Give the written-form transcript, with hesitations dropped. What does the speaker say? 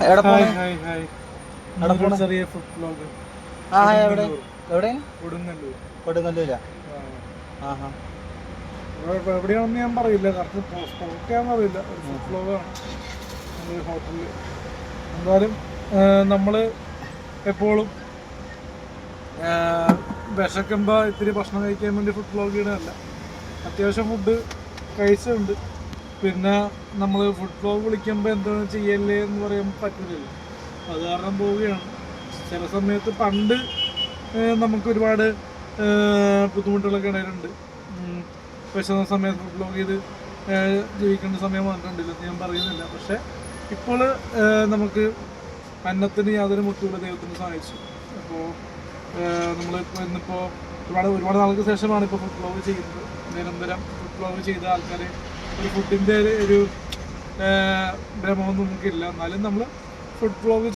എവിടെ പോണേ? ചെറിയ ഫുഡ് വ്ലോഗ്. എവിടെ എവിടെ? കൊടുങ്ങല്ലൂരാ? എവിടെയാണെന്ന് ഞാൻ പറയില്ല, കറക്റ്റ് സ്പോട്ടാന്ന് അറിയില്ല. ഒരു ഫുഡ് വ്ലോഗാണ് ഹോട്ടലിൽ. എന്തായാലും നമ്മൾ എപ്പോഴും വിശക്കുമ്പോൾ ഇത്തിരി ഭക്ഷണം കഴിക്കാൻ വേണ്ടി ഫുഡ് വ്ലോഗ് ചെയ്യണമല്ല, അത്യാവശ്യം ഫുഡ് കഴിച്ചിട്ടുണ്ട്. പിന്നെ നമ്മൾ ഫുഡ് വ്ലോഗ് വിളിക്കുമ്പോൾ എന്താണ് ചെയ്യല്ലേ എന്ന് പറയാൻ പറ്റില്ലല്ലോ, അത് കാരണം പോവുകയാണ്. ചില സമയത്ത് പണ്ട് നമുക്ക് ഒരുപാട് ബുദ്ധിമുട്ടുകളൊക്കെ ഇടയിലുണ്ട്. വിശന്ന സമയത്ത് ഫുഡ് വ്ലോഗ് ചെയ്ത് ജീവിക്കേണ്ട സമയം വന്നിട്ടുണ്ടില്ലെന്ന് ഞാൻ പറയുന്നില്ല. പക്ഷേ ഇപ്പോൾ നമുക്ക് അന്നത്തിന് യാതൊരു മുട്ടുള്ള ദൈവത്തിന് സഹായിച്ചു. അപ്പോൾ നമ്മളിപ്പോൾ ഇന്നിപ്പോൾ ഒരുപാട് നാൾക്ക് ശേഷമാണ് ഇപ്പോൾ ഫുഡ് വ്ലോഗ് ചെയ്യുന്നത്. നിരന്തരം ഫുഡ് വ്ലോഗ് ചെയ്ത ആൾക്കാർ ഒരു ഫുഡിൻ്റെ ഒരു ഭ്രമമൊന്നും നമുക്കില്ല. എന്നാലും നമ്മൾ ഫുഡ് വ്ലോഗ്